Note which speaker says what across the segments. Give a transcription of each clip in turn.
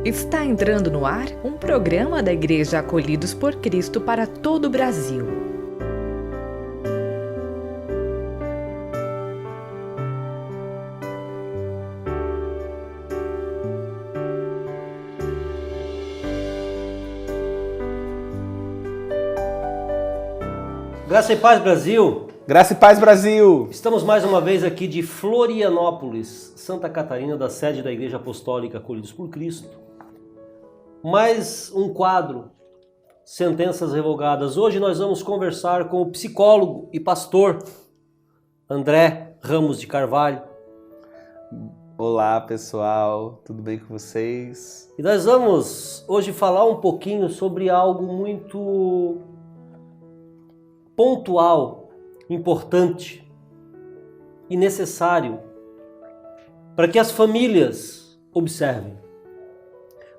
Speaker 1: Está entrando no ar um programa da Igreja Acolhidos por Cristo para todo o Brasil.
Speaker 2: Graça e Paz, Brasil!
Speaker 3: Graça e Paz, Brasil!
Speaker 2: Estamos mais uma vez aqui de Florianópolis, Santa Catarina, da sede da Igreja Apostólica Acolhidos por Cristo. Mais um quadro, Sentenças Revogadas. Hoje nós vamos conversar com o psicólogo e pastor André Ramos de Carvalho.
Speaker 3: Olá, pessoal, tudo bem com vocês?
Speaker 2: E nós vamos hoje falar um pouquinho sobre algo muito pontual, importante e necessário para que as famílias observem.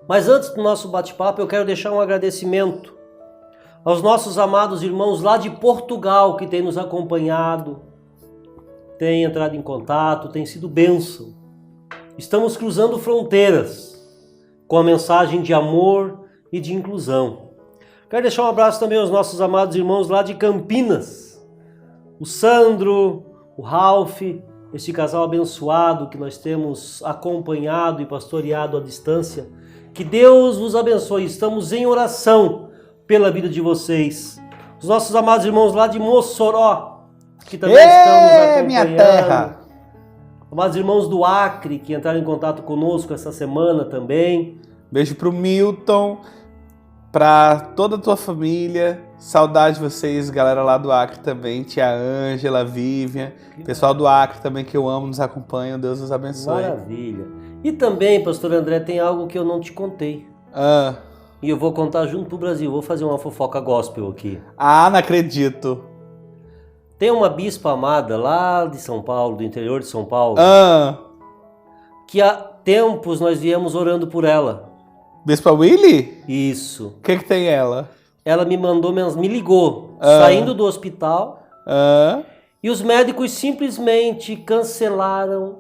Speaker 2: Mas antes do nosso bate-papo, eu quero deixar um agradecimento aos nossos amados irmãos lá de Portugal que têm nos acompanhado, têm entrado em contato, têm sido bênção. Estamos cruzando fronteiras com a mensagem de amor e de inclusão. Quero deixar um abraço também aos nossos amados irmãos lá de Campinas, o Sandro, o Ralph, este casal abençoado que nós temos acompanhado e pastoreado à distância. Que Deus vos abençoe. Estamos em oração pela vida de vocês. Os nossos amados irmãos lá de Mossoró, que também estão nos acompanhando.
Speaker 3: Minha terra!
Speaker 2: Amados irmãos do Acre, que entraram em contato conosco essa semana também.
Speaker 3: Beijo pro Milton, pra toda a tua família. Saudade de vocês, galera lá do Acre também. Tia Ângela, Vivian, pessoal do Acre também que eu amo, nos acompanha. Deus os abençoe.
Speaker 2: Maravilha. E também, pastor André, tem algo que eu não te contei. E eu vou contar junto pro Brasil. Vou fazer uma fofoca gospel aqui.
Speaker 3: Não acredito.
Speaker 2: Tem uma bispa amada lá de São Paulo, do interior de São Paulo, que há tempos nós viemos orando por ela.
Speaker 3: Bispa Willy?
Speaker 2: Isso.
Speaker 3: O que tem ela?
Speaker 2: Ela me mandou, me ligou, saindo do hospital, e os médicos simplesmente cancelaram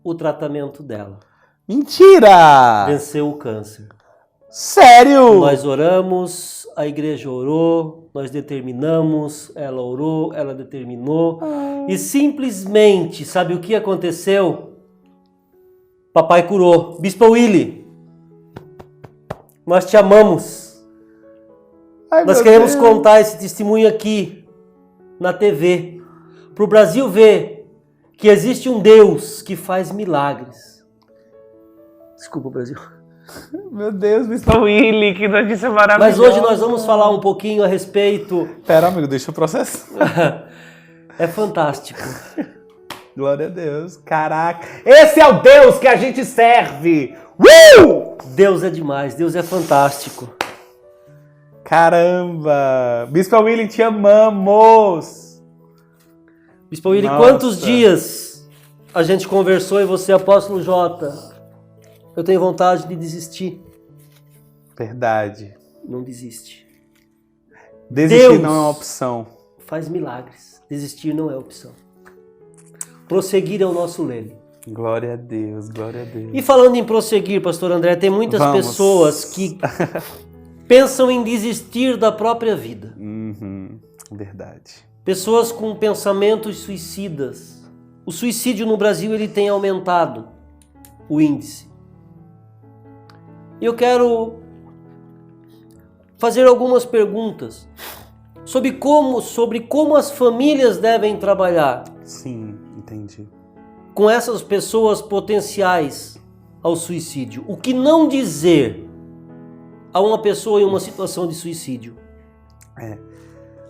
Speaker 2: o tratamento dela.
Speaker 3: Mentira!
Speaker 2: Venceu o câncer.
Speaker 3: Sério?
Speaker 2: Nós oramos, a igreja orou, nós determinamos, ela orou, ela determinou, e simplesmente, sabe o que aconteceu? Papai curou. Bispa Willy, nós te amamos. Nós queremos contar esse testemunho aqui, na TV, para o Brasil ver que existe um Deus que faz milagres. Desculpa, Brasil.
Speaker 3: Meu Deus, Bispa Willy, que notícia maravilhosa.
Speaker 2: Mas hoje nós vamos falar um pouquinho a respeito...
Speaker 3: Pera, amigo, deixa eu processar.
Speaker 2: É fantástico.
Speaker 3: Glória a Deus. Caraca. Esse é o Deus que a gente serve.
Speaker 2: Deus é demais, Deus é fantástico.
Speaker 3: Caramba. Bispa Willy, te amamos.
Speaker 2: Bispa Willy, quantos dias a gente conversou e você, apóstolo Jota? Eu tenho vontade de desistir.
Speaker 3: Verdade.
Speaker 2: Não desiste.
Speaker 3: Desistir
Speaker 2: Deus
Speaker 3: não é uma opção.
Speaker 2: Faz milagres. Desistir não é opção. Prosseguir é o nosso lema.
Speaker 3: Glória a Deus, glória a Deus.
Speaker 2: E falando em prosseguir, pastor André, tem muitas pessoas que pensam em desistir da própria vida.
Speaker 3: Verdade.
Speaker 2: Pessoas com pensamentos suicidas. O suicídio no Brasil ele tem aumentado o índice. E eu quero fazer algumas perguntas sobre como as famílias devem trabalhar.
Speaker 3: Sim, entendi.
Speaker 2: Com essas pessoas potenciais ao suicídio. O que não dizer a uma pessoa em uma situação de suicídio?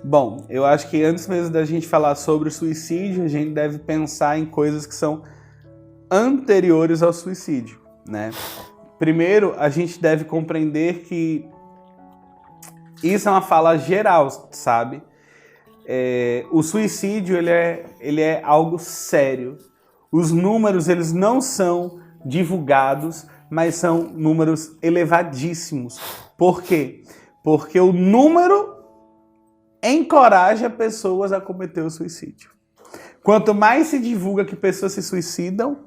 Speaker 3: Bom, eu acho que antes mesmo da gente falar sobre o suicídio, a gente deve pensar em coisas que são anteriores ao suicídio, né? Primeiro, a gente deve compreender que isso é uma fala geral, sabe? O suicídio, ele é algo sério. Os números, eles não são divulgados, mas são números elevadíssimos. Por quê? Porque o número encoraja pessoas a cometer o suicídio. Quanto mais se divulga que pessoas se suicidam,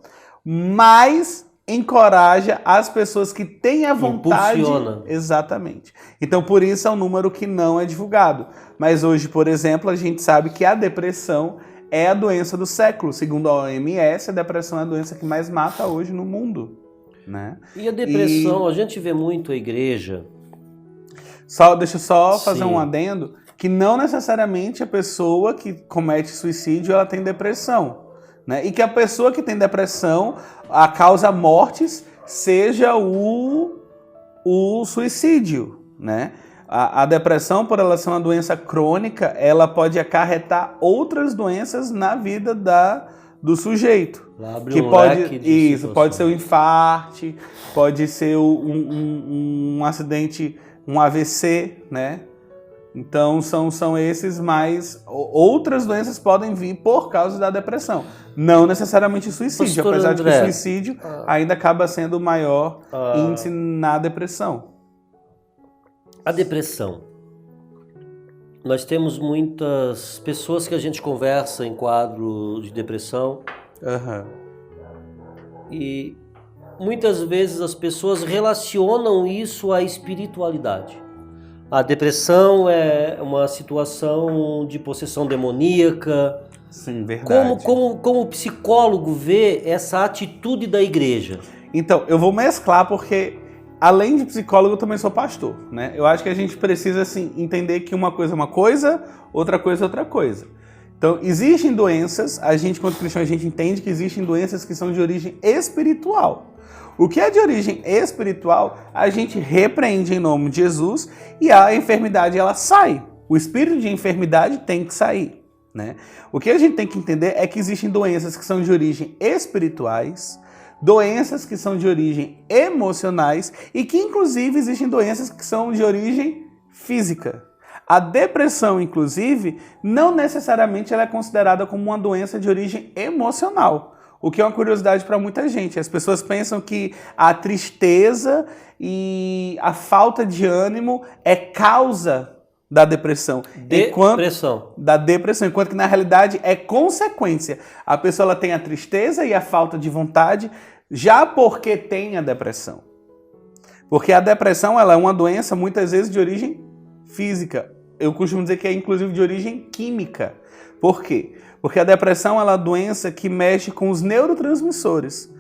Speaker 3: mais encoraja as pessoas que têm a vontade.
Speaker 2: Impulsiona.
Speaker 3: Exatamente. Então, por isso é um número que não é divulgado. Mas hoje, por exemplo, a gente sabe que a depressão é a doença do século. Segundo a OMS, a depressão é a doença que mais mata hoje no mundo. Né?
Speaker 2: E a depressão, a gente vê muito a igreja.
Speaker 3: Deixa eu só fazer
Speaker 2: Sim.
Speaker 3: um adendo, que não necessariamente a pessoa que comete suicídio ela tem depressão. Né? E que a pessoa que tem depressão, a causa mortes, seja o suicídio. Né? A depressão, por ela ser uma doença crônica, ela pode acarretar outras doenças na vida do sujeito.
Speaker 2: Abre
Speaker 3: Que
Speaker 2: um
Speaker 3: pode,
Speaker 2: leque de
Speaker 3: isso, pode ser um infarto, pode ser um acidente, um AVC, né? Então são esses, mas outras doenças podem vir por causa da depressão. Não necessariamente o suicídio,
Speaker 2: Pastor
Speaker 3: apesar de que
Speaker 2: André,
Speaker 3: o suicídio ainda acaba sendo o maior índice na depressão.
Speaker 2: A depressão. Nós temos muitas pessoas que a gente conversa em quadro de depressão.
Speaker 3: Uhum.
Speaker 2: E muitas vezes as pessoas relacionam isso à espiritualidade. A depressão é uma situação de possessão demoníaca.
Speaker 3: Sim, verdade.
Speaker 2: Como o psicólogo vê essa atitude da igreja?
Speaker 3: Então, eu vou mesclar porque, além de psicólogo, eu também sou pastor, né? Eu acho que a gente precisa, assim, entender que uma coisa é uma coisa, outra coisa é outra coisa. Então, existem doenças, a gente, quanto cristão, a gente entende que existem doenças que são de origem espiritual. O que é de origem espiritual, a gente repreende em nome de Jesus e a enfermidade, ela sai. O espírito de enfermidade tem que sair, né? O que a gente tem que entender é que existem doenças que são de origem espirituais, doenças que são de origem emocionais e que, inclusive, existem doenças que são de origem física. A depressão, inclusive, não necessariamente ela é considerada como uma doença de origem emocional, o que é uma curiosidade para muita gente. As pessoas pensam que a tristeza e a falta de ânimo é causa da depressão. Enquanto que na realidade é consequência. A pessoa ela tem a tristeza e a falta de vontade já porque tem a depressão. Porque a depressão ela é uma doença muitas vezes de origem física. Eu costumo dizer que é inclusive de origem química. Por quê? Porque a depressão ela é uma doença que mexe com os neurotransmissores.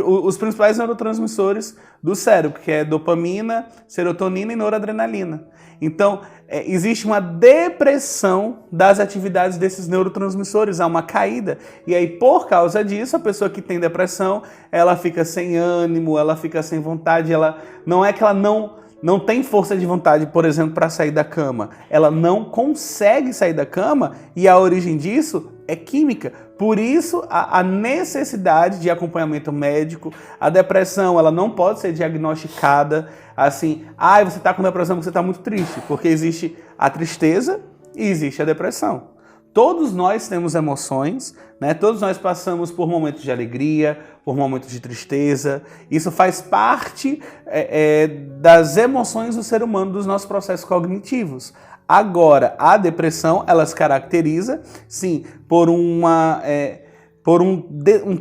Speaker 3: Os principais neurotransmissores do cérebro, que é dopamina, serotonina e noradrenalina. Então, existe uma depressão das atividades desses neurotransmissores, há uma caída. E aí, por causa disso, a pessoa que tem depressão, ela fica sem ânimo, ela fica sem vontade, não é que ela não tem força de vontade, por exemplo, para sair da cama. Ela não consegue sair da cama e a origem disso é química. Por isso, a necessidade de acompanhamento médico. A depressão, ela não pode ser diagnosticada assim, você está com depressão porque você está muito triste, porque existe a tristeza e existe a depressão. Todos nós temos emoções, né? Todos nós passamos por momentos de alegria, por momentos de tristeza. Isso faz parte das emoções do ser humano, dos nossos processos cognitivos. Agora, a depressão, ela se caracteriza, sim, por um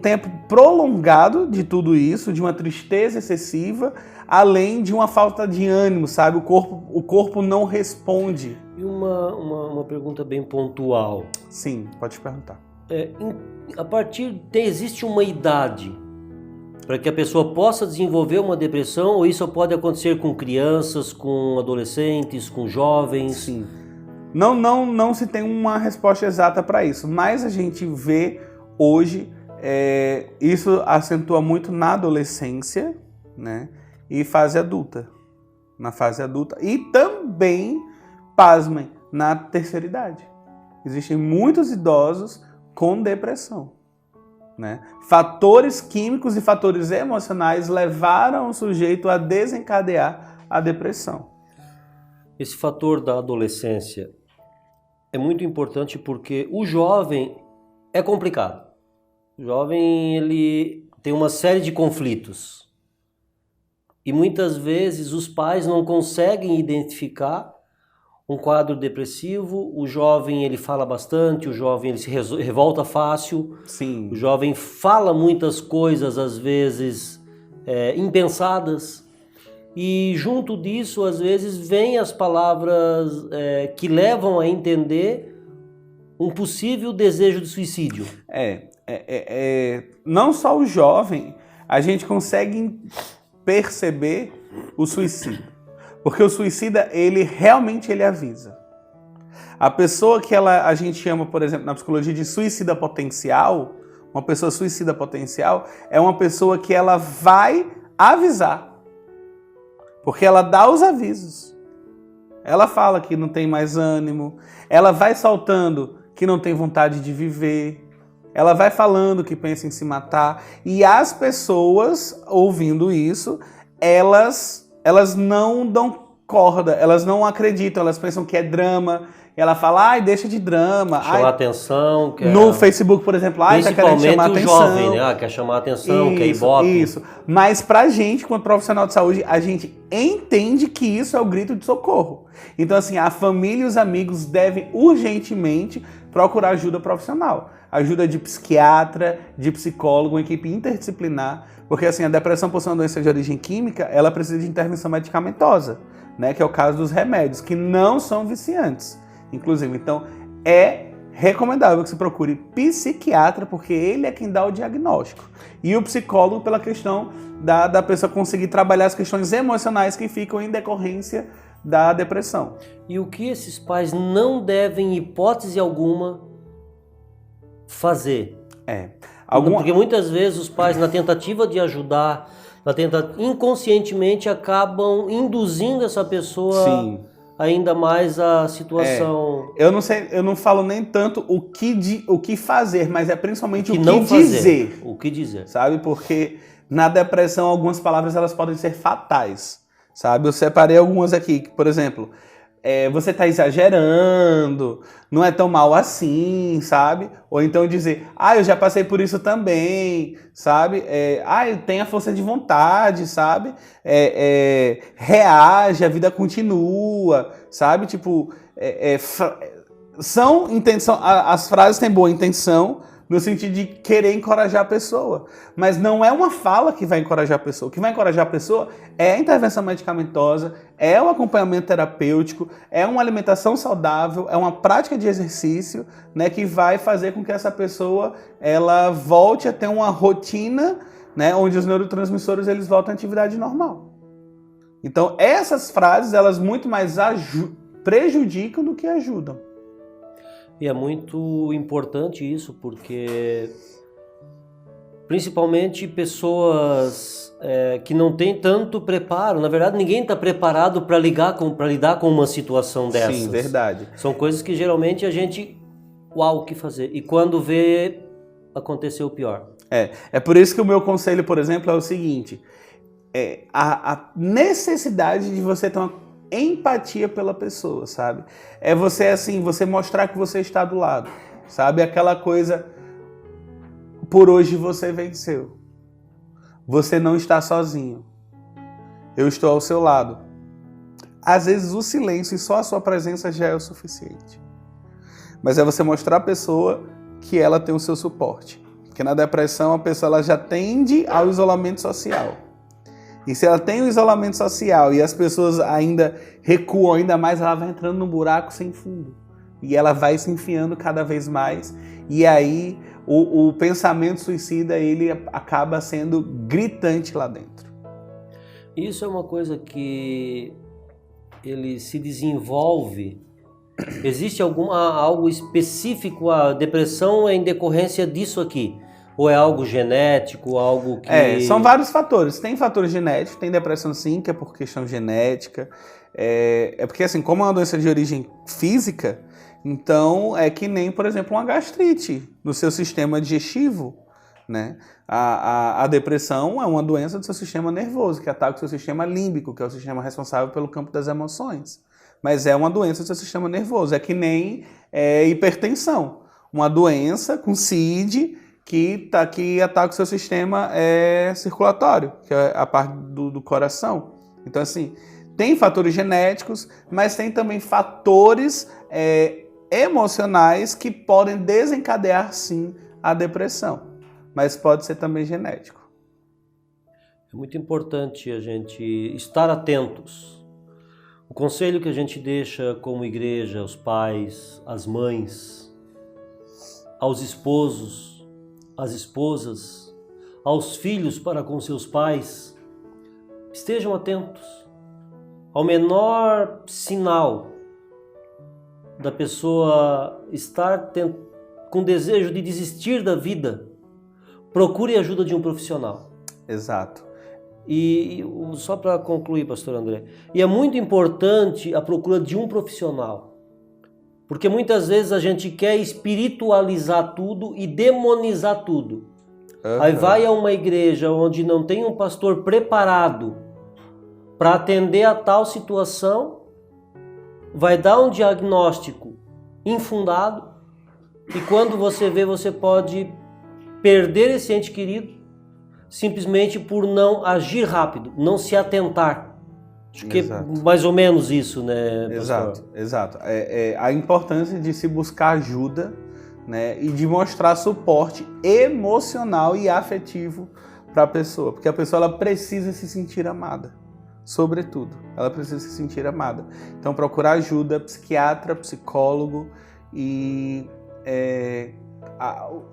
Speaker 3: tempo prolongado de tudo isso, de uma tristeza excessiva, além de uma falta de ânimo, sabe? O corpo não responde.
Speaker 2: E uma pergunta bem pontual.
Speaker 3: Sim, pode perguntar.
Speaker 2: Existe uma idade para que a pessoa possa desenvolver uma depressão, ou isso pode acontecer com crianças, com adolescentes, com jovens?
Speaker 3: Sim. Não se tem uma resposta exata para isso, mas a gente vê hoje, isso acentua muito na adolescência, né? E fase adulta. Na fase adulta. E também, pasmem, na terceira idade. Existem muitos idosos com depressão. Né? Fatores químicos e fatores emocionais levaram o sujeito a desencadear a depressão.
Speaker 2: Esse fator da adolescência é muito importante porque o jovem é complicado. O jovem ele tem uma série de conflitos. E muitas vezes os pais não conseguem identificar um quadro depressivo. O jovem ele fala bastante, o jovem ele se revolta fácil.
Speaker 3: Sim.
Speaker 2: O jovem fala muitas coisas, às vezes, impensadas. E junto disso, às vezes, vêm as palavras que levam a entender um possível desejo de suicídio.
Speaker 3: Não só o jovem, a gente consegue perceber o suicídio. Porque o suicida, ele realmente avisa. A pessoa que a gente chama, por exemplo, na psicologia de suicida potencial, uma pessoa suicida potencial é uma pessoa que ela vai avisar. Porque ela dá os avisos. Ela fala que não tem mais ânimo, ela vai soltando que não tem vontade de viver, ela vai falando que pensa em se matar, e as pessoas, ouvindo isso, elas não dão corda, elas não acreditam, elas pensam que é drama, ela fala, ai, deixa de drama.
Speaker 2: Chamar atenção.
Speaker 3: No Facebook, por exemplo, ai, tá querendo chamar atenção.
Speaker 2: Principalmente o jovem, né? Quer chamar atenção, quer ibope.
Speaker 3: Isso. Mas pra gente, quanto profissional de saúde, a gente entende que isso é o grito de socorro. Então, assim, a família e os amigos devem urgentemente procurar ajuda profissional. Ajuda de psiquiatra, de psicólogo, uma equipe interdisciplinar. Porque, assim, a depressão, por ser uma doença de origem química, ela precisa de intervenção medicamentosa, né? Que é o caso dos remédios, que não são viciantes. Inclusive, então, é recomendável que se procure psiquiatra, porque ele é quem dá o diagnóstico. E o psicólogo pela questão da pessoa conseguir trabalhar as questões emocionais que ficam em decorrência da depressão.
Speaker 2: E o que esses pais não devem, em hipótese alguma, fazer? Porque muitas vezes os pais, na tentativa de ajudar, inconscientemente acabam induzindo essa pessoa...
Speaker 3: Sim.
Speaker 2: Ainda mais a situação...
Speaker 3: Eu não sei, eu não falo nem tanto o que fazer, mas é principalmente o que
Speaker 2: não
Speaker 3: dizer.
Speaker 2: Fazer. O que dizer.
Speaker 3: Sabe? Porque na depressão algumas palavras elas podem ser fatais. Sabe? Eu separei algumas aqui, por exemplo... você tá exagerando, não é tão mal assim, sabe? Ou então dizer, eu já passei por isso também, sabe? Tenha força de vontade, sabe? Reage, a vida continua, sabe? Tipo, são intenção, as frases têm boa intenção, no sentido de querer encorajar a pessoa. Mas não é uma fala que vai encorajar a pessoa. O que vai encorajar a pessoa é a intervenção medicamentosa, é o acompanhamento terapêutico, é uma alimentação saudável, é uma prática de exercício, né, que vai fazer com que essa pessoa ela volte a ter uma rotina, né, onde os neurotransmissores eles voltam à atividade normal. Então, essas frases, elas muito mais prejudicam do que ajudam.
Speaker 2: E é muito importante isso, porque principalmente pessoas que não têm tanto preparo, na verdade ninguém está preparado para lidar com uma situação dessas.
Speaker 3: Sim, verdade.
Speaker 2: São coisas que geralmente a gente, o que fazer? E quando vê, aconteceu o pior.
Speaker 3: É por isso que o meu conselho, por exemplo, é o seguinte, a necessidade de você ter uma empatia pela pessoa, sabe? É você assim, você mostrar que você está do lado, sabe? Aquela coisa, por hoje você venceu. Você não está sozinho. Eu estou ao seu lado. Às vezes o silêncio e só a sua presença já é o suficiente. Mas é você mostrar à pessoa que ela tem o seu suporte. Porque na depressão a pessoa ela já tende ao isolamento social. E se ela tem o isolamento social e as pessoas ainda recuam ainda mais, ela vai entrando num buraco sem fundo. E ela vai se enfiando cada vez mais. E aí o pensamento suicida ele acaba sendo gritante lá dentro.
Speaker 2: Isso é uma coisa que ele se desenvolve. Existe algo específico? A depressão é em decorrência disso aqui? Ou é algo genético, algo que...
Speaker 3: São vários fatores. Tem fatores genéticos, tem depressão sim, que é por questão genética. É porque, assim, como é uma doença de origem física, então é que nem, por exemplo, uma gastrite no seu sistema digestivo, né? A depressão é uma doença do seu sistema nervoso, que ataca o seu sistema límbico, que é o sistema responsável pelo campo das emoções. Mas é uma doença do seu sistema nervoso. É que nem hipertensão. Uma doença com CID que ataca o seu sistema circulatório, que é a parte do coração. Então, assim, tem fatores genéticos, mas tem também fatores emocionais que podem desencadear, sim, a depressão. Mas pode ser também genético.
Speaker 2: É muito importante a gente estar atentos. O conselho que a gente deixa como igreja aos pais, às mães, aos esposos, às esposas, aos filhos para com seus pais, estejam atentos ao menor sinal da pessoa estar com desejo de desistir da vida. Procure a ajuda de um profissional.
Speaker 3: Exato.
Speaker 2: E só para concluir, pastor André, e é muito importante a procura de um profissional, porque muitas vezes a gente quer espiritualizar tudo e demonizar tudo. Aí vai a uma igreja onde não tem um pastor preparado para atender a tal situação, vai dar um diagnóstico infundado, e quando você vê, você pode perder esse ente querido simplesmente por não agir rápido, não se atentar. Acho que é mais ou menos isso, né, pastor?
Speaker 3: Exato. A importância de se buscar ajuda, né, e de mostrar suporte emocional e afetivo para a pessoa, porque a pessoa ela precisa se sentir amada, sobretudo, ela precisa se sentir amada. Então procurar ajuda, psiquiatra, psicólogo, e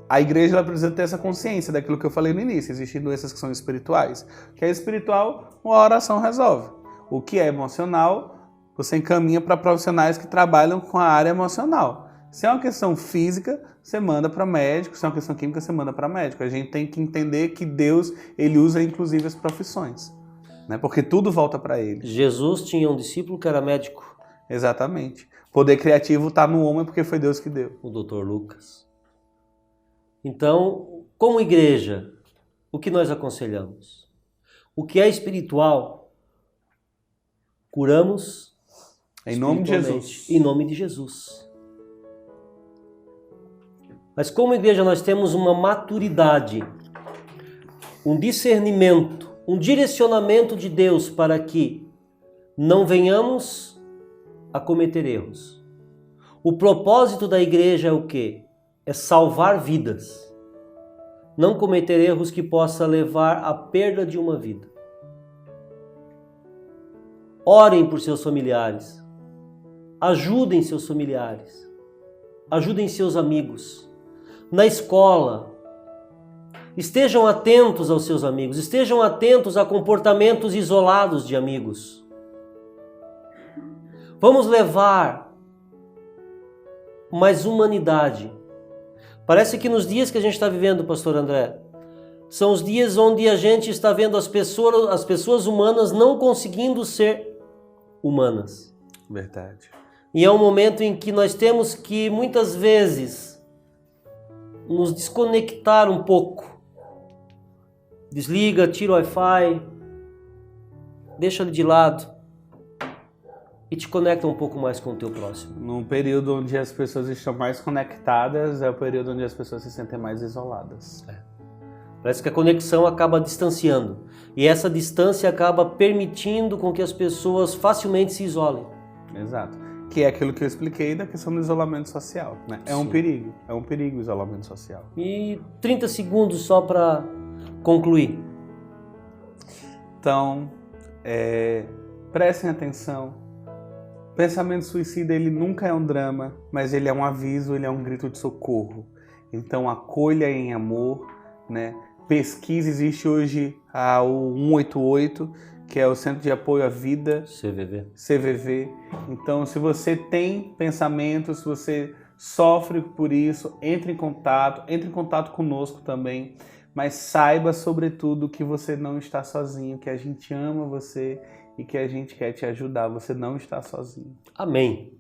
Speaker 3: a igreja ela precisa ter essa consciência daquilo que eu falei no início. Existem doenças que são espirituais. O que é espiritual, uma oração resolve. O que é emocional, você encaminha para profissionais que trabalham com a área emocional. Se é uma questão física, você manda para médico. Se é uma questão química, você manda para médico. A gente tem que entender que Deus, ele usa inclusive as profissões, né? Porque tudo volta para ele.
Speaker 2: Jesus tinha um discípulo que era médico.
Speaker 3: Exatamente. Poder criativo está no homem porque foi Deus que deu.
Speaker 2: O Dr. Lucas. Então, como igreja, o que nós aconselhamos? O que é espiritual, curamos
Speaker 3: em nome de Jesus.
Speaker 2: Em nome de Jesus. Mas como igreja nós temos uma maturidade, um discernimento, um direcionamento de Deus para que não venhamos a cometer erros. O propósito da igreja é o quê? É salvar vidas. Não cometer erros que possa levar à perda de uma vida. Orem por seus familiares. Ajudem seus familiares. Ajudem seus amigos. Na escola, estejam atentos aos seus amigos. Estejam atentos a comportamentos isolados de amigos. Vamos levar mais humanidade. Parece que nos dias que a gente está vivendo, pastor André, são os dias onde a gente está vendo as pessoas humanas não conseguindo ser humanas.
Speaker 3: Verdade.
Speaker 2: E é um momento em que nós temos que, muitas vezes, nos desconectar um pouco. Desliga, tira o Wi-Fi, deixa ele de lado e te conecta um pouco mais com o teu próximo.
Speaker 3: Num período onde as pessoas estão mais conectadas, é o período onde as pessoas se sentem mais isoladas.
Speaker 2: Parece que a conexão acaba distanciando. E essa distância acaba permitindo com que as pessoas facilmente se isolem.
Speaker 3: Exato. Que é aquilo que eu expliquei da questão do isolamento social, né? É um perigo o isolamento social.
Speaker 2: E 30 segundos só para concluir.
Speaker 3: Então, prestem atenção. Pensamento suicida, ele nunca é um drama, mas ele é um aviso, ele é um grito de socorro. Então, acolha em amor, né? Pesquisa, existe hoje o 188, que é o Centro de Apoio à Vida. CVV. Então, se você tem pensamentos, se você sofre por isso, entre em contato conosco também, mas saiba, sobretudo, que você não está sozinho, que a gente ama você e que a gente quer te ajudar. Você não está sozinho.
Speaker 2: Amém.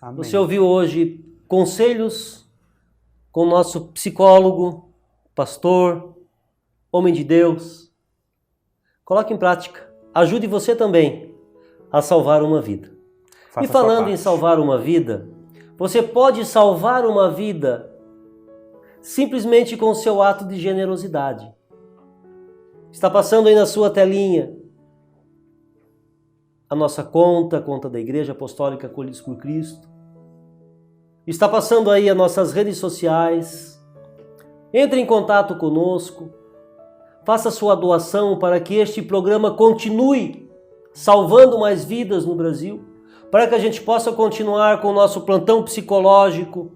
Speaker 3: Amém.
Speaker 2: Você ouviu hoje conselhos com o nosso psicólogo, pastor, homem de Deus. Coloque em prática. Ajude você também a salvar uma vida.
Speaker 3: Faça
Speaker 2: e falando
Speaker 3: sua parte.
Speaker 2: em salvar uma vida, você pode salvar uma vida simplesmente com o seu ato de generosidade. Está passando aí na sua telinha a nossa conta, a conta da Igreja Apostólica Acolhidos por Cristo. Está passando aí as nossas redes sociais. Entre em contato conosco. faça sua doação para que este programa continue salvando mais vidas no Brasil, para que a gente possa continuar com o nosso plantão psicológico,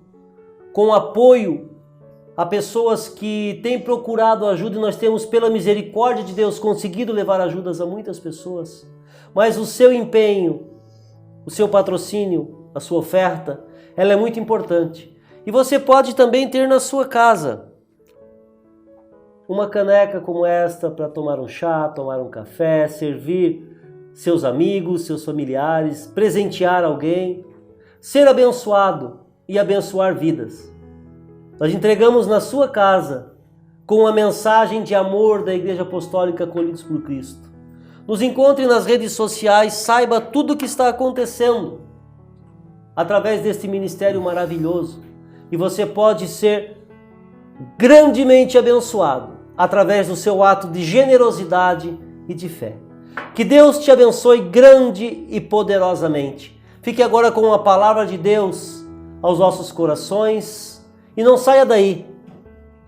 Speaker 2: com apoio a pessoas que têm procurado ajuda, e nós temos, pela misericórdia de Deus, conseguido levar ajudas a muitas pessoas. Mas o seu empenho, o seu patrocínio, a sua oferta, ela é muito importante. E você pode também ter na sua casa uma caneca como esta para tomar um chá, tomar um café, servir seus amigos, seus familiares, presentear alguém, ser abençoado e abençoar vidas. Nós entregamos na sua casa com a mensagem de amor da Igreja Apostólica Acolhidos por Cristo. Nos encontre nas redes sociais, saiba tudo o que está acontecendo através deste ministério maravilhoso. E você pode ser grandemente abençoado através do seu ato de generosidade e de fé. Que Deus te abençoe grande e poderosamente. Fique agora com a palavra de Deus aos nossos corações e não saia daí.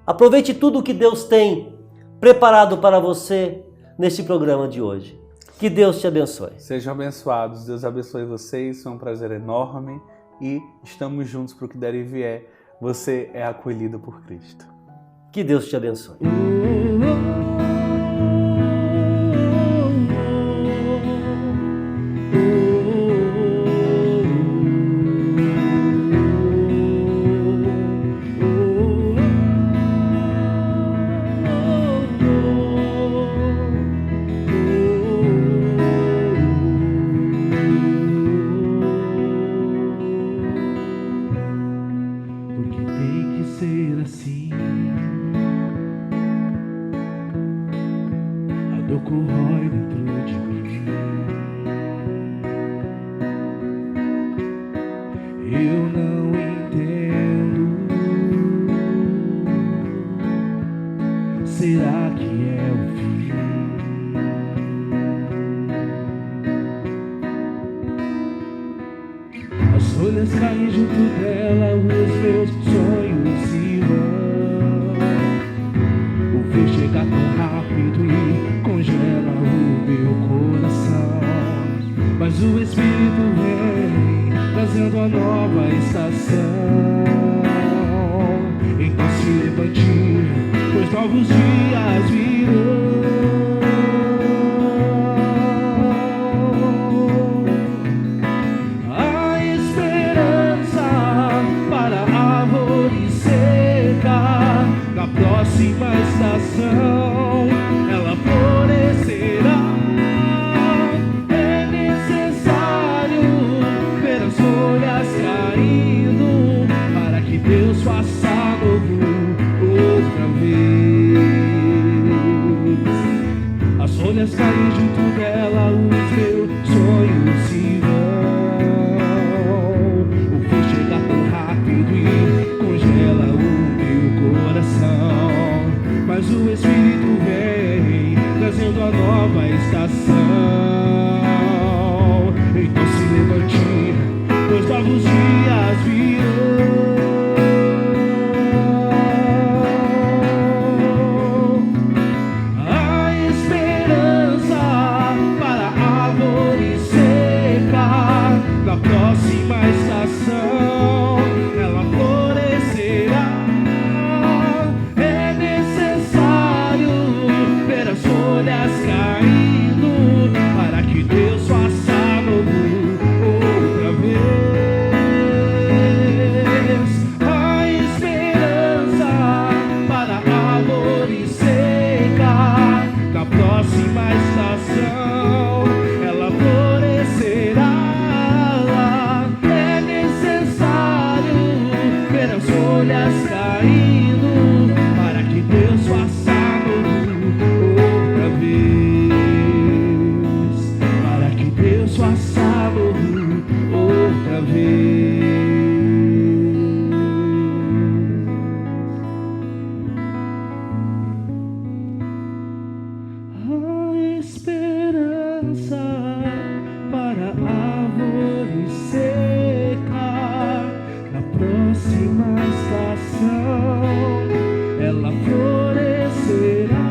Speaker 2: Aproveite tudo o que Deus tem preparado para você neste programa de hoje. Que Deus te abençoe.
Speaker 3: Sejam abençoados, Deus abençoe vocês, foi um prazer enorme e estamos juntos para o que der e vier. Você é acolhido por Cristo.
Speaker 2: Que Deus te abençoe.
Speaker 4: Será que é o fim? As folhas caem junto dela, os meus sonhos se vão. O frio chega tão rápido e congela o meu coração. Mas o Espírito vem, trazendo a nova estação. Então se levante, pois novos dias virão. A esperança para a árvore seca, na próxima estação ela florescerá. É necessário ver as folhas caindo para que Deus faça novo outra vez. As folhas caem junto dela, os meus sonhos se vão. O frio chega tão rápido e congela o meu coração. Mas o Espírito vem, trazendo a nova estação. Então se levante, pois novos dias virão. Na próxima estação ela florescerá. É necessário ver as folhas caindo para que Deus faça novo outra vez. A esperança para a árvore seca, na próxima estação ela florescerá. As folhas caindo para que Deus faça novo outra vez. Para que Deus faça novo outra vez. A esperança para a árvore seca, na próxima estação ela florescerá.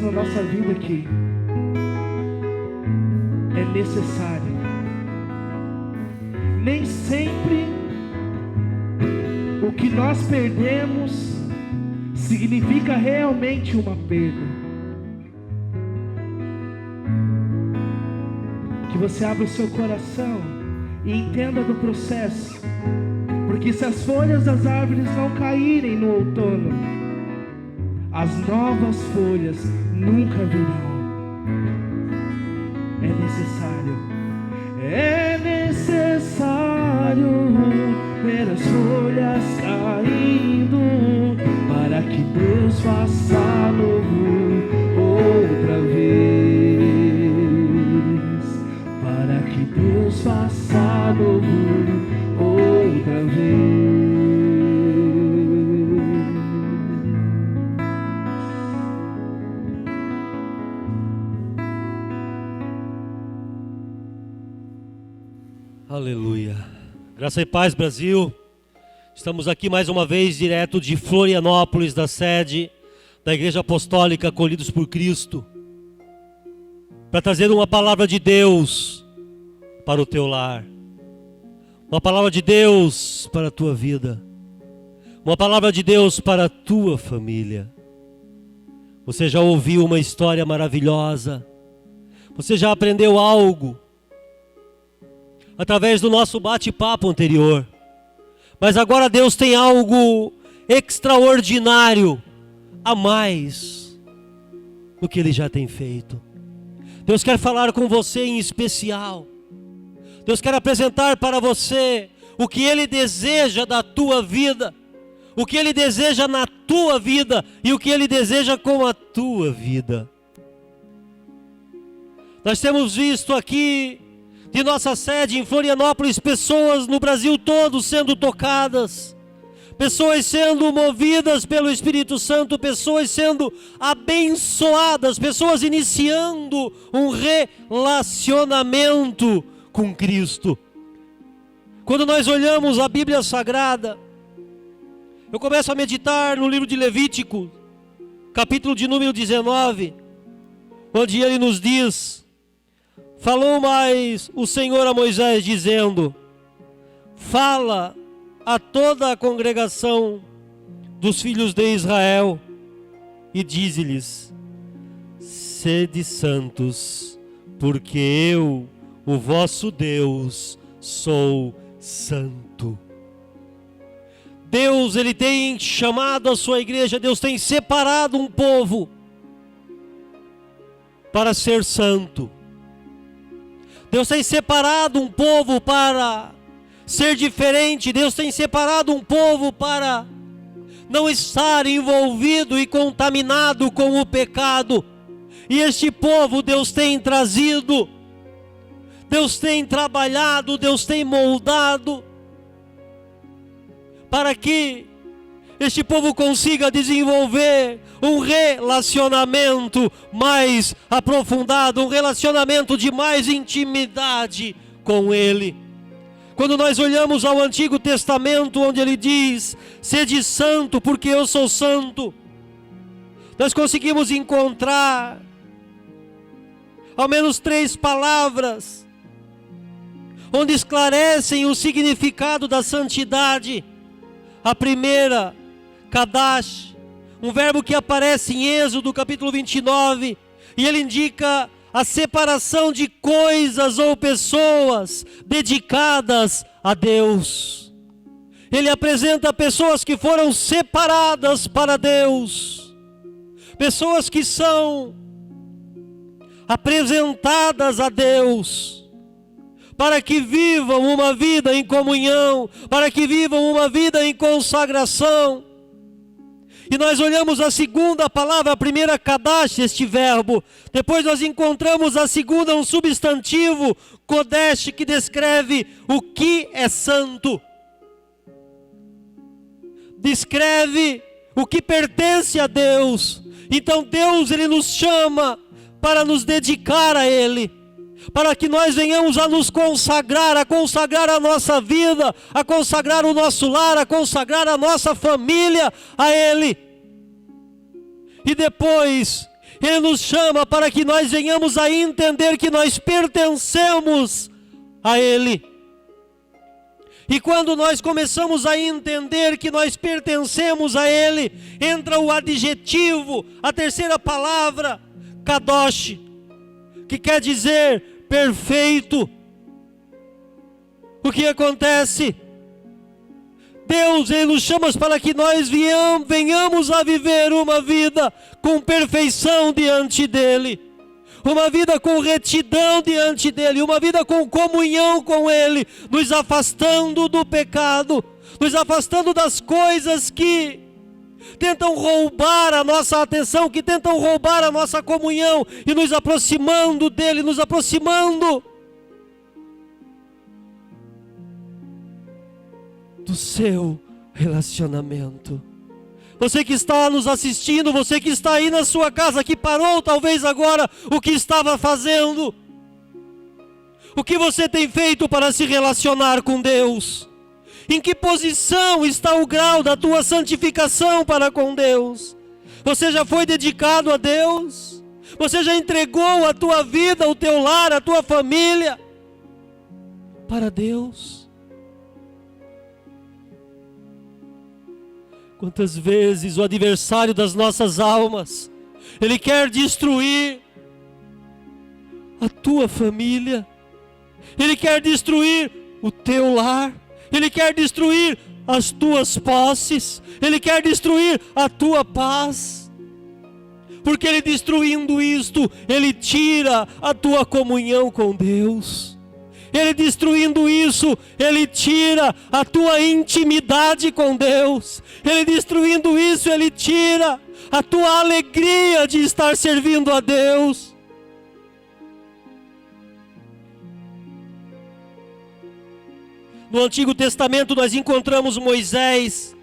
Speaker 4: na nossa vida que é necessário. Nem sempre o que nós perdemos significa realmente uma perda. Que você abra o seu coração e entenda do processo. Porque se as folhas das árvores não caírem no outono, as novas folhas nunca virão. É necessário ver as folhas caindo para que Deus faça novo outra vez. Para que Deus faça novo outra vez.
Speaker 2: Aleluia. Graça e paz, Brasil. Estamos aqui mais uma vez direto de Florianópolis, da sede da Igreja Apostólica Acolhidos por Cristo, para trazer uma palavra de Deus para o teu lar, uma palavra de Deus para a tua vida, uma palavra de Deus para a tua família. Você já ouviu uma história maravilhosa? Você já aprendeu algo através do nosso bate-papo anterior? Mas agora Deus tem algo extraordinário a mais do que Ele já tem feito. Deus quer falar com você em especial. Deus quer apresentar para você o que Ele deseja da tua vida, o que Ele deseja na tua vida e o que Ele deseja com a tua vida. Nós temos visto aqui de nossa sede em Florianópolis pessoas no Brasil todo sendo tocadas, pessoas sendo movidas pelo Espírito Santo, pessoas sendo abençoadas, pessoas iniciando um relacionamento com Cristo. Quando nós olhamos a Bíblia Sagrada, eu começo a meditar no livro de Levítico, capítulo de número 19, onde ele nos diz: falou mais o Senhor a Moisés dizendo: fala a toda a congregação dos filhos de Israel e dize-lhes: sede santos, porque eu, o vosso Deus, sou santo. Deus, Ele tem chamado a sua igreja, Deus tem separado um povo para ser santo. Deus tem separado um povo para ser diferente. Deus tem separado um povo para não estar envolvido e contaminado com o pecado. E este povo Deus tem trazido, Deus tem trabalhado, Deus tem moldado, para que este povo consiga desenvolver um relacionamento mais aprofundado, um relacionamento de mais intimidade com Ele. Quando nós olhamos ao Antigo Testamento, onde Ele diz: sede santo, porque eu sou santo, nós conseguimos encontrar ao menos 3 palavras onde esclarecem o significado da santidade. A primeira, Kadash, um verbo que aparece em Êxodo capítulo 29, e ele indica a separação de coisas ou pessoas dedicadas a Deus. Ele apresenta pessoas que foram separadas para Deus, pessoas que são apresentadas a Deus, para que vivam uma vida em comunhão, para que vivam uma vida em consagração. E nós olhamos a segunda palavra, a primeira, Kadash, este verbo. Depois nós encontramos a segunda, um substantivo, Kodesh, que descreve o que é santo. Descreve o que pertence a Deus. Então Deus, Ele nos chama para nos dedicar a Ele, para que nós venhamos a nos consagrar, a consagrar a nossa vida, a consagrar o nosso lar, a consagrar a nossa família a Ele. E depois Ele nos chama para que nós venhamos a entender que nós pertencemos a Ele. E quando nós começamos a entender que nós pertencemos a Ele, entra o adjetivo, a terceira palavra, Kadosh, que quer dizer perfeito. O que acontece? Deus, Ele nos chama para que nós venhamos a viver uma vida com perfeição diante dEle. Uma vida com retidão diante dEle, uma vida com comunhão com Ele, nos afastando do pecado, nos afastando das coisas que tentam roubar a nossa atenção, que tentam roubar a nossa comunhão, e nos aproximando dEle, nos aproximando do seu relacionamento. Você que está nos assistindo, você que está aí na sua casa, que parou talvez agora o que estava fazendo. O que você tem feito para se relacionar com Deus? Em que posição está o grau da tua santificação para com Deus? Você já foi dedicado a Deus? Você já entregou a tua vida, o teu lar, a tua família para Deus? Quantas vezes o adversário das nossas almas, ele quer destruir a tua família, ele quer destruir o teu lar, ele quer destruir as tuas posses, ele quer destruir a tua paz, porque ele destruindo isto, ele tira a tua comunhão com Deus. Ele destruindo isso, Ele tira a tua intimidade com Deus. Ele destruindo isso, Ele tira a tua alegria de estar servindo a Deus. No Antigo Testamento nós encontramos Moisés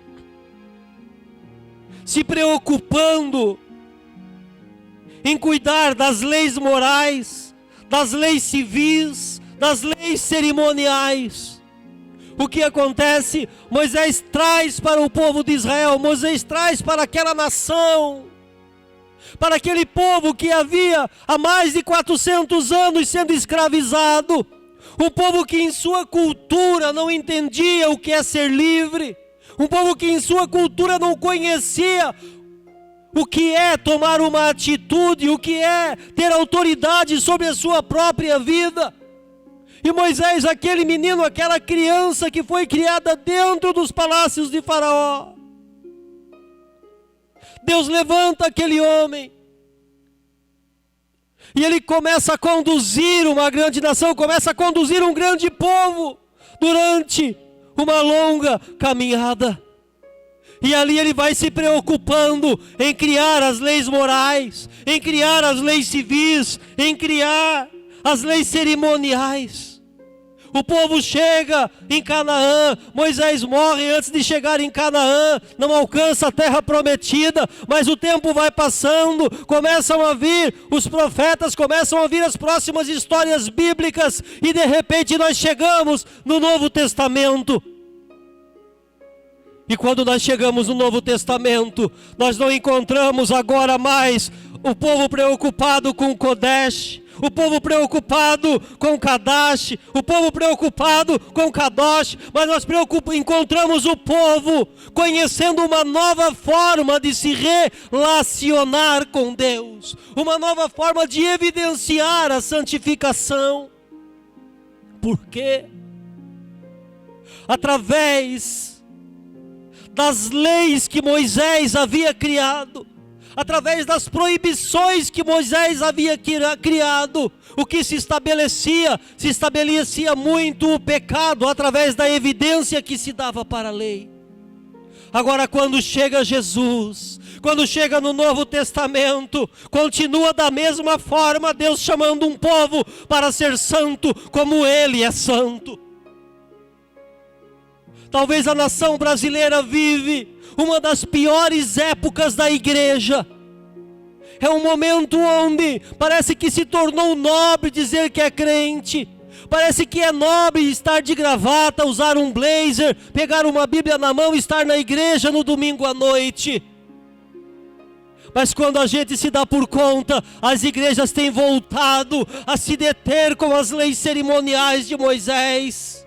Speaker 2: se preocupando em cuidar das leis morais, das leis civis, das leis cerimoniais. O que acontece? Moisés traz para o povo de Israel, Moisés traz para aquela nação, para aquele povo que havia há mais de 400 anos sendo escravizado, um povo que em sua cultura não entendia o que é ser livre, um povo que em sua cultura não conhecia o que é tomar uma atitude, o que é ter autoridade sobre a sua própria vida. E Moisés, aquele menino, aquela criança que foi criada dentro dos palácios de Faraó, Deus levanta aquele homem, e ele começa a conduzir uma grande nação, começa a conduzir um grande povo, durante uma longa caminhada. E ali ele vai se preocupando em criar as leis morais, em criar as leis civis, em criar as leis cerimoniais. O povo chega em Canaã, Moisés morre antes de chegar em Canaã, não alcança a terra prometida, mas o tempo vai passando, começam a vir os profetas, começam a vir as próximas histórias bíblicas, e de repente nós chegamos no Novo Testamento. E quando nós chegamos no Novo Testamento, nós não encontramos agora mais o povo preocupado com Kodesh, o povo preocupado com Kadash, o povo preocupado com Kadosh, mas nós encontramos o povo conhecendo uma nova forma de se relacionar com Deus, uma nova forma de evidenciar a santificação. Por quê? Através das leis que Moisés havia criado, através das proibições que Moisés havia criado, o que se estabelecia muito o pecado, através da evidência que se dava para a lei. Agora, quando chega Jesus, quando chega no Novo Testamento, continua da mesma forma, Deus chamando um povo para ser santo, como Ele é santo. Talvez a nação brasileira vive uma das piores épocas da igreja. É um momento onde parece que se tornou nobre dizer que é crente. Parece que é nobre estar de gravata, usar um blazer, pegar uma Bíblia na mão e estar na igreja no domingo à noite. Mas quando a gente se dá por conta, as igrejas têm voltado a se deter com as leis cerimoniais de Moisés,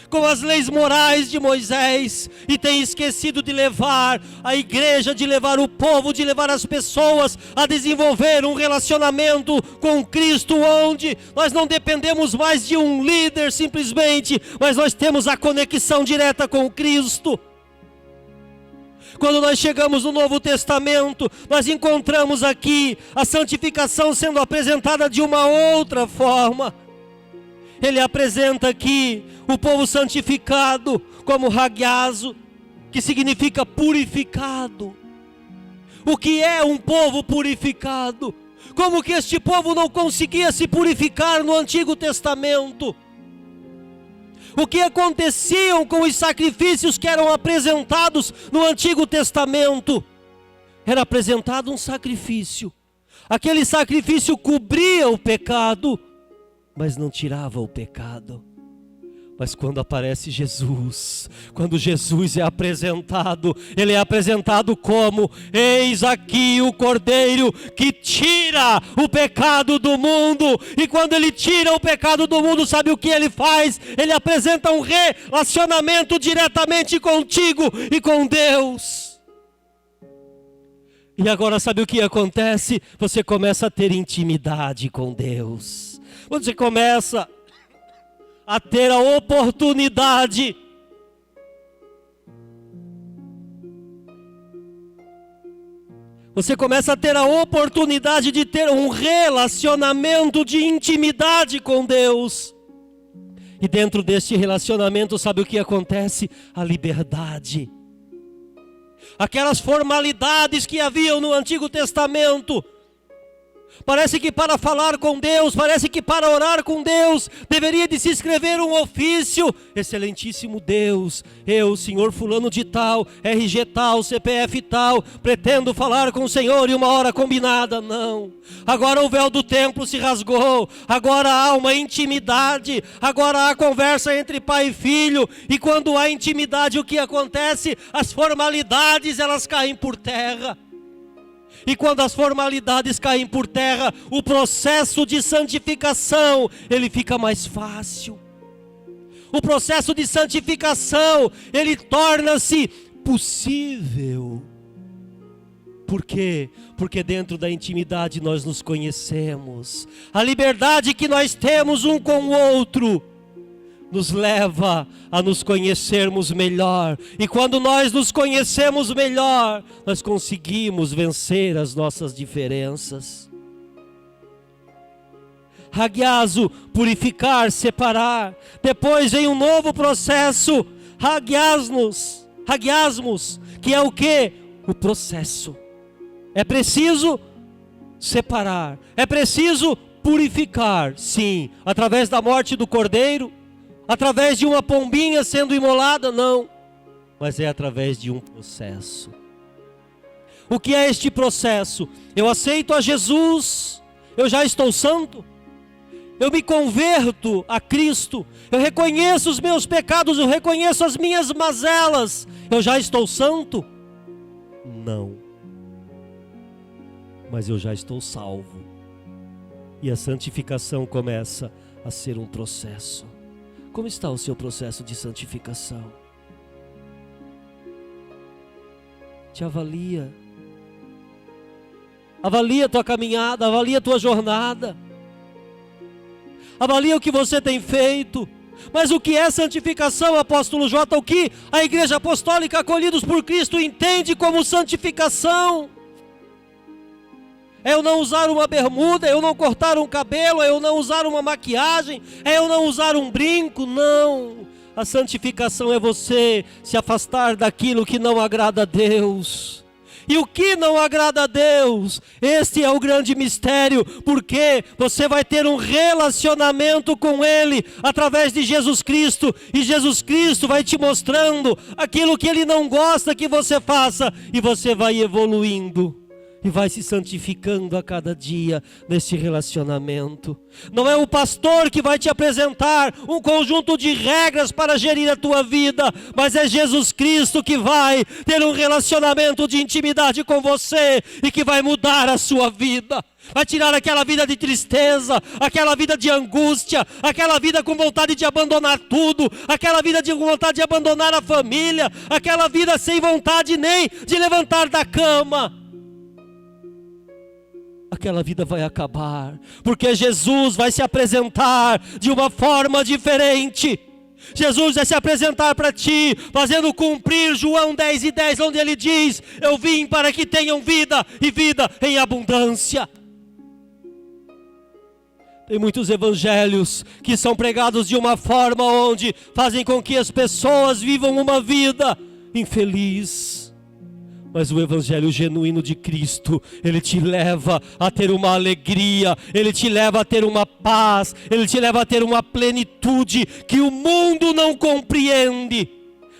Speaker 2: com as leis morais de Moisés, e têm esquecido de levar a igreja, de levar o povo, de levar as pessoas a desenvolver um relacionamento com Cristo, onde nós não dependemos mais de um líder simplesmente, mas nós temos a conexão direta com Cristo. Quando nós chegamos no Novo Testamento, nós encontramos aqui a santificação sendo apresentada de uma outra forma. Ele apresenta aqui o povo santificado como hagiazo, que significa purificado. O que é um povo purificado? Como que este povo não conseguia se purificar no Antigo Testamento? O que aconteciam com os sacrifícios que eram apresentados no Antigo Testamento? Era apresentado um sacrifício. Aquele sacrifício cobria o pecado, mas não tirava o pecado. Mas quando aparece Jesus, quando Jesus é apresentado, ele é apresentado como: eis aqui o Cordeiro que tira o pecado do mundo. E quando ele tira o pecado do mundo, sabe o que ele faz? Ele apresenta um relacionamento diretamente contigo e com Deus. E agora sabe o que acontece? Você começa a ter intimidade com Deus. Você começa a ter a oportunidade de ter um relacionamento de intimidade com Deus. E dentro deste relacionamento, sabe o que acontece? A liberdade. Aquelas formalidades que haviam no Antigo Testamento, parece que para falar com Deus, parece que para orar com Deus, deveria de se escrever um ofício: excelentíssimo Deus, eu, senhor fulano de tal, RG tal, CPF tal, pretendo falar com o Senhor em uma hora combinada. Não, agora o véu do templo se rasgou, agora há uma intimidade, agora há conversa entre pai e filho, e quando há intimidade, o que acontece? As formalidades, elas caem por terra. E quando as formalidades caem por terra, o processo de santificação, ele fica mais fácil. O processo de santificação, ele torna-se possível. Por quê? Porque dentro da intimidade nós nos conhecemos. A liberdade que nós temos um com o outro nos leva a nos conhecermos melhor. E quando nós nos conhecemos melhor, nós conseguimos vencer as nossas diferenças. Hagiazo, purificar, separar. Depois vem um novo processo, hagiasmos, que é o quê? O processo. É preciso separar, é preciso purificar, sim, através da morte do cordeiro, através de uma pombinha sendo imolada, não, mas é através de um processo. O que é este processo? Eu aceito a Jesus, eu já estou santo, eu me converto a Cristo, eu reconheço os meus pecados, eu reconheço as minhas mazelas, eu já estou santo? Não, mas eu já estou salvo, e a santificação começa a ser um processo. Como está o seu processo de santificação? Te avalia. Avalia a tua caminhada, avalia a tua jornada. Avalia o que você tem feito. Mas o que é santificação, apóstolo J? O que a Igreja Apostólica Acolhidos por Cristo entende como santificação? É eu não usar uma bermuda, é eu não cortar um cabelo, é eu não usar uma maquiagem, é eu não usar um brinco, não. A santificação é você se afastar daquilo que não agrada a Deus. E o que não agrada a Deus? Este é o grande mistério, porque você vai ter um relacionamento com Ele através de Jesus Cristo, e Jesus Cristo vai te mostrando aquilo que Ele não gosta que você faça, e você vai evoluindo. e vai se santificando a cada dia nesse relacionamento. Não é o pastor que vai te apresentar um conjunto de regras para gerir a tua vida, mas é Jesus Cristo que vai ter um relacionamento de intimidade com você e que vai mudar a sua vida. Vai tirar aquela vida de tristeza, aquela vida de angústia, aquela vida com vontade de abandonar tudo, aquela vida com vontade de abandonar a família, aquela vida sem vontade nem de levantar da cama. Aquela vida vai acabar, porque Jesus vai se apresentar de uma forma diferente. Jesus vai se apresentar para ti, fazendo cumprir João 10:10, onde ele diz: eu vim para que tenham vida e vida em abundância. Tem muitos evangelhos que são pregados de uma forma onde fazem com que as pessoas vivam uma vida infeliz. Mas o evangelho genuíno de Cristo, ele te leva a ter uma alegria, ele te leva a ter uma paz, ele te leva a ter uma plenitude que o mundo não compreende.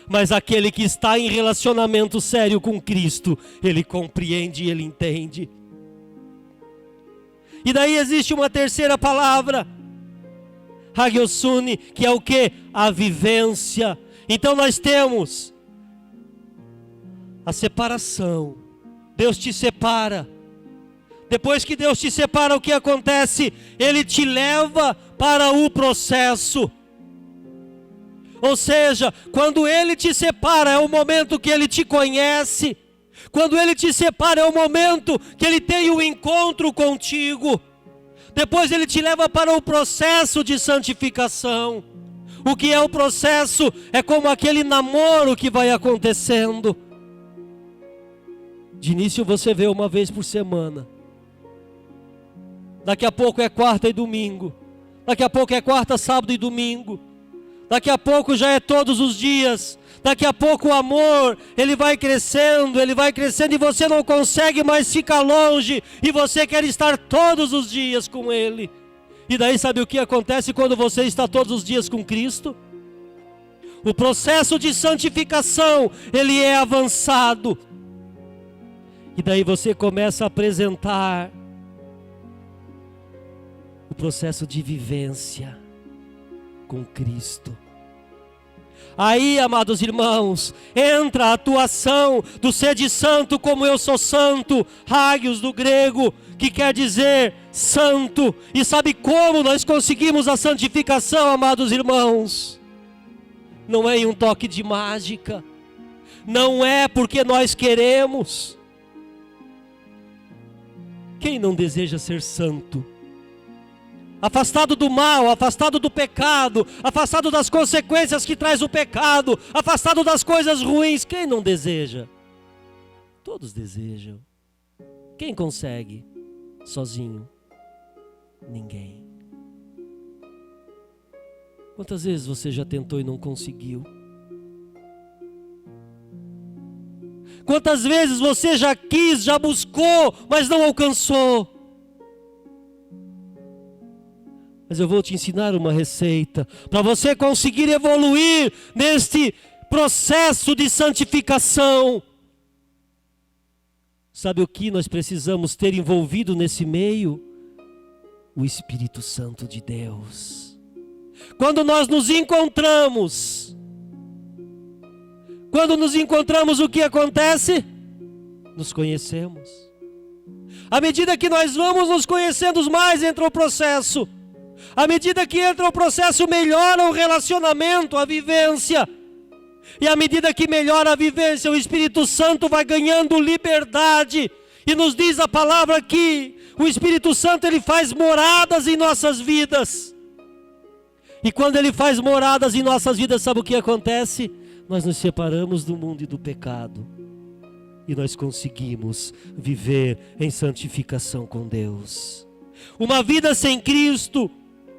Speaker 2: Mas aquele que está em relacionamento sério com Cristo, ele compreende e ele entende. E daí existe uma terceira palavra, hagiosune, que é o que? A vivência. Então nós temos a separação. Deus te separa. Depois que Deus te separa, o que acontece? Ele te leva para o processo. Ou seja, quando Ele te separa, é o momento que Ele te conhece. Quando Ele te separa, é o momento que Ele tem um encontro contigo. Depois Ele te leva para o processo de santificação. O que é o processo? É como aquele namoro que vai acontecendo. De início você vê uma vez por semana. Daqui a pouco é quarta e domingo. Daqui a pouco é quarta, sábado e domingo. Daqui a pouco já é todos os dias. Daqui a pouco o amor, ele vai crescendo e você não consegue mais ficar longe. E você quer estar todos os dias com Ele. E daí sabe o que acontece quando você está todos os dias com Cristo? O processo de santificação, ele é avançado. E daí você começa a apresentar o processo de vivência com Cristo. Aí, amados irmãos, entra a atuação do sede santo como eu sou santo, hagios do grego, que quer dizer santo. E sabe como nós conseguimos a santificação, amados irmãos? Não é em um toque de mágica, não é porque nós queremos. Quem não deseja ser santo? Afastado do mal, afastado do pecado, afastado das consequências que traz o pecado, afastado das coisas ruins. Quem não deseja? Todos desejam. Quem consegue sozinho? Ninguém. Quantas vezes você já tentou e não conseguiu? Quantas vezes você já quis, já buscou, mas não alcançou? Mas eu vou te ensinar uma receita para você conseguir evoluir neste processo de santificação. Sabe o que nós precisamos ter envolvido nesse meio? O Espírito Santo de Deus. Quando nós nos encontramos, o que acontece? Nos conhecemos. À medida que nós vamos nos conhecendo mais, entra o processo. À medida que entra o processo, melhora o relacionamento, a vivência. E à medida que melhora a vivência, o Espírito Santo vai ganhando liberdade. E nos diz a palavra que o Espírito Santo, ele faz moradas em nossas vidas. E quando ele faz moradas em nossas vidas, sabe o que acontece? Nós nos separamos do mundo e do pecado. E nós conseguimos viver em santificação com Deus. Uma vida sem Cristo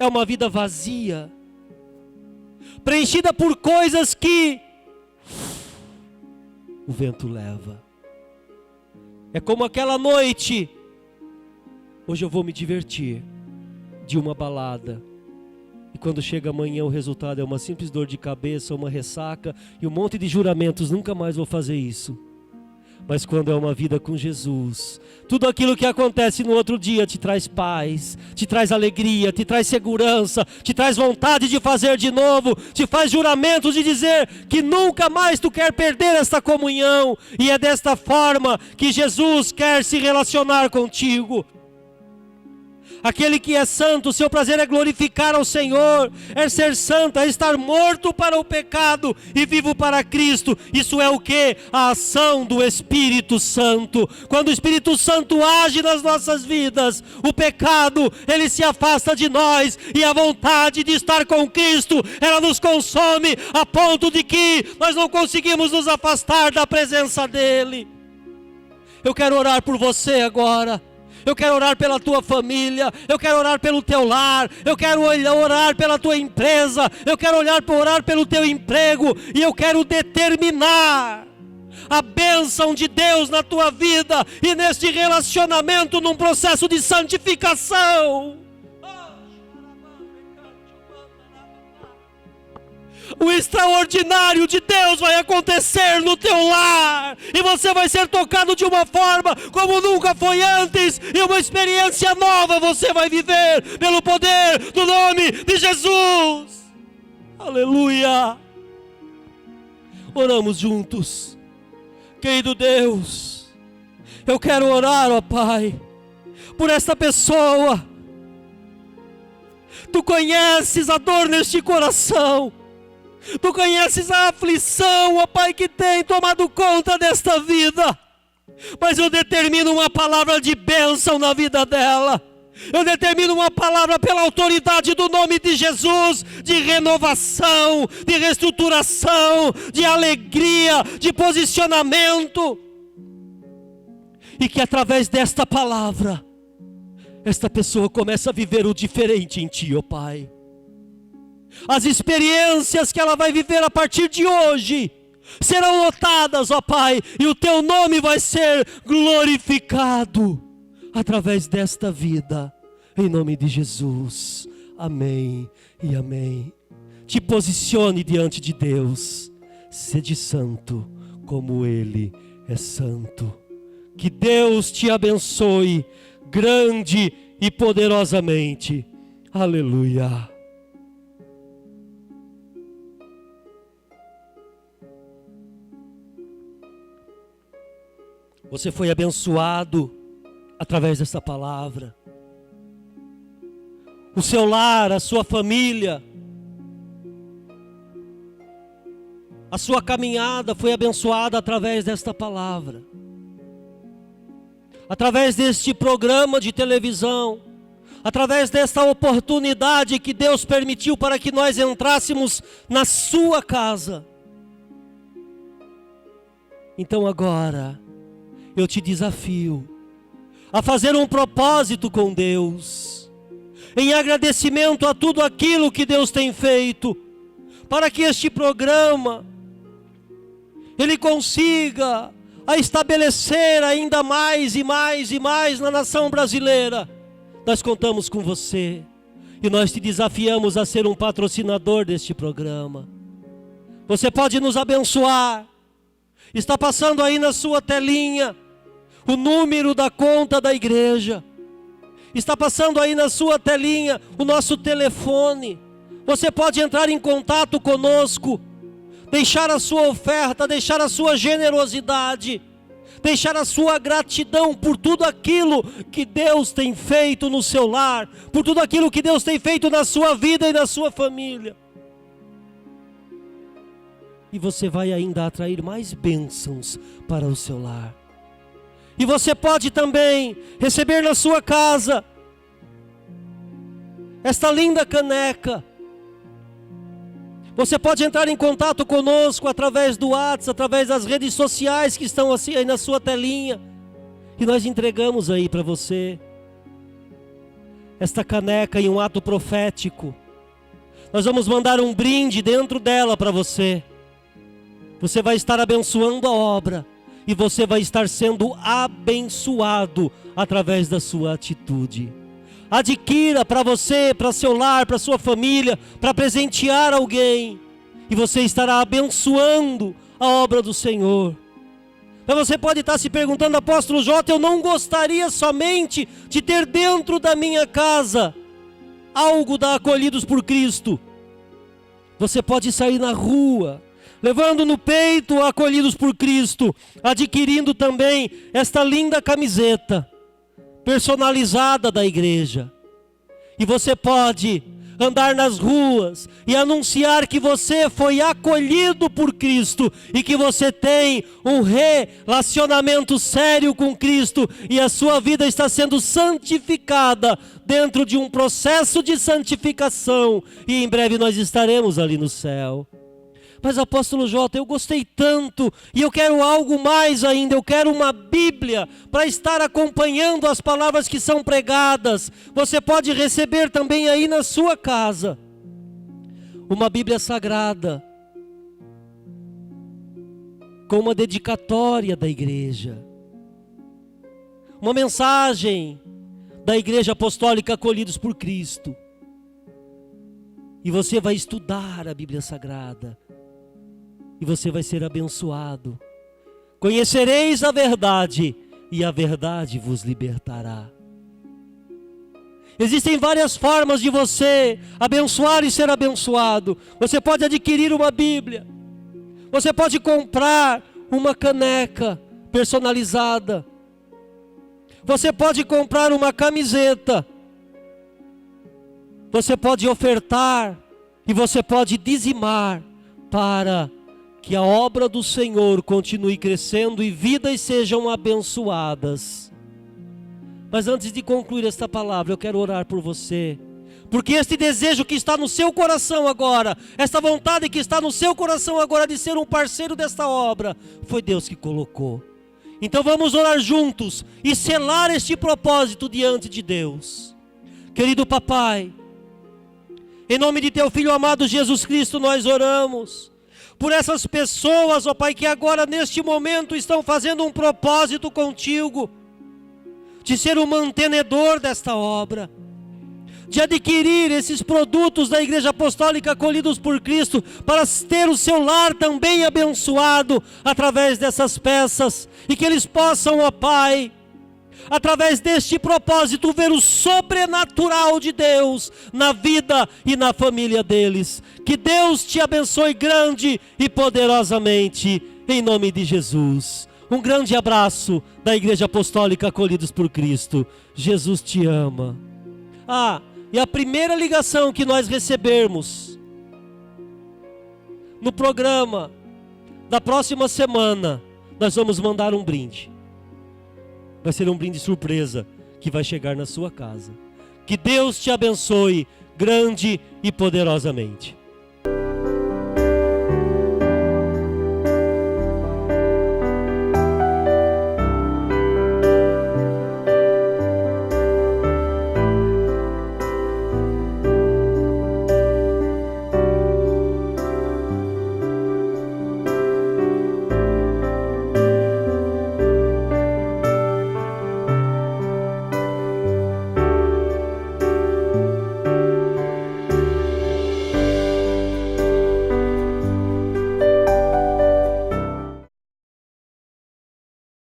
Speaker 2: é uma vida vazia, preenchida por coisas que o vento leva. É como aquela noite, hoje eu vou me divertir, de uma balada. E quando chega amanhã o resultado é uma simples dor de cabeça, uma ressaca e um monte de juramentos, nunca mais vou fazer isso.
Speaker 5: Mas quando é uma vida com Jesus, tudo aquilo que acontece no outro dia te traz paz, te traz alegria, te traz segurança, te traz vontade de fazer de novo, te faz juramentos de dizer que nunca mais tu quer perder esta comunhão. E é desta forma que Jesus quer se relacionar contigo. Aquele que é santo, seu prazer é glorificar ao Senhor, é ser santo, é estar morto para o pecado e vivo para Cristo. Isso é o que? A ação do Espírito Santo. Quando o Espírito Santo age nas nossas vidas, o pecado, ele se afasta de nós, e a vontade de estar com Cristo, ela nos consome a ponto de que nós não conseguimos nos afastar da presença dele. Eu quero orar por você agora. Eu quero orar pela tua família, eu quero orar pelo teu lar, eu quero orar pela tua empresa, eu quero orar pelo teu emprego, e eu quero determinar a bênção de Deus na tua vida e neste relacionamento num processo de santificação. O extraordinário de Deus vai acontecer no teu lar, e você vai ser tocado de uma forma como nunca foi antes, e uma experiência nova você vai viver, pelo poder do nome de Jesus. Aleluia. Oramos juntos. Querido Deus, eu quero orar, ó Pai, por esta pessoa. Tu conheces a dor neste coração, Tu conheces a aflição, ó Pai, que tem tomado conta desta vida. Mas eu determino uma palavra de bênção na vida dela. Eu determino uma palavra pela autoridade do nome de Jesus, de renovação, de reestruturação, de alegria, de posicionamento. E que através desta palavra, esta pessoa começa a viver o diferente em Ti, ó Pai. As experiências que ela vai viver a partir de hoje serão notadas, ó Pai, e o Teu nome vai ser glorificado através desta vida, em nome de Jesus. Amém e amém. Te posicione diante de Deus, sede santo como Ele é santo. Que Deus te abençoe grande e poderosamente. Aleluia. Você foi abençoado através dessa palavra. O seu lar, a sua família, a sua caminhada foi abençoada através desta palavra. Através deste programa de televisão, através desta oportunidade que Deus permitiu para que nós entrássemos na sua casa. Então agora, eu te desafio a fazer um propósito com Deus, em agradecimento a tudo aquilo que Deus tem feito, para que este programa, ele consiga a estabelecer ainda mais e mais e mais na nação brasileira. Nós contamos com você, e nós te desafiamos a ser um patrocinador deste programa. Você pode nos abençoar. Está passando aí na sua telinha o número da conta da igreja. Está passando aí na sua telinha o nosso telefone. Você pode entrar em contato conosco, deixar a sua oferta, deixar a sua generosidade, deixar a sua gratidão por tudo aquilo que Deus tem feito no seu lar, por tudo aquilo que Deus tem feito na sua vida e na sua família. E você vai ainda atrair mais bênçãos para o seu lar. E você pode também receber na sua casa esta linda caneca. Você pode entrar em contato conosco através do WhatsApp, através das redes sociais que estão assim aí na sua telinha. E nós entregamos aí para você esta caneca em um ato profético. Nós vamos mandar um brinde dentro dela para você. Você vai estar abençoando a obra, e você vai estar sendo abençoado através da sua atitude. Adquira para você, para seu lar, para sua família, para presentear alguém, e você estará abençoando a obra do Senhor. Mas você pode estar se perguntando, apóstolo Jota, eu não gostaria somente de ter dentro da minha casa algo da Acolhidos por Cristo. Você pode sair na rua, levando no peito o Acolhidos por Cristo, adquirindo também esta linda camiseta personalizada da igreja. E você pode andar nas ruas e anunciar que você foi acolhido por Cristo e que você tem um relacionamento sério com Cristo e a sua vida está sendo santificada dentro de um processo de santificação, e em breve nós estaremos ali no céu. Mas apóstolo Jota, eu gostei tanto e eu quero algo mais ainda, eu quero uma Bíblia para estar acompanhando as palavras que são pregadas. Você pode receber também aí na sua casa uma Bíblia sagrada com uma dedicatória da igreja, uma mensagem da Igreja Apostólica Acolhidos por Cristo. E você vai estudar a Bíblia Sagrada e você vai ser abençoado. Conhecereis a verdade e a verdade vos libertará. Existem várias formas de você abençoar e ser abençoado. Você pode adquirir uma Bíblia. Você pode comprar uma caneca personalizada. Você pode comprar uma camiseta. Você pode ofertar e você pode dizimar para que a obra do Senhor continue crescendo e vidas sejam abençoadas. Mas antes de concluir esta palavra, eu quero orar por você, porque este desejo que está no seu coração agora, esta vontade que está no seu coração agora de ser um parceiro desta obra, foi Deus que colocou. Então vamos orar juntos e selar este propósito diante de Deus. Querido papai, em nome de teu Filho amado Jesus Cristo, nós oramos por essas pessoas, ó Pai, que agora neste momento estão fazendo um propósito contigo, de ser o mantenedor desta obra, de adquirir esses produtos da Igreja Apostólica Acolhidos por Cristo, para ter o seu lar também abençoado através dessas peças, e que eles possam, ó Pai, através deste propósito, ver o sobrenatural de Deus na vida e na família deles. Que Deus te abençoe grande e poderosamente, em nome de Jesus. Um grande abraço da Igreja Apostólica Acolhidos por Cristo. Jesus te ama. E a primeira ligação que nós recebermos no programa da próxima semana, nós vamos mandar um brinde. Vai ser um brinde surpresa que vai chegar na sua casa. Que Deus te abençoe grande e poderosamente.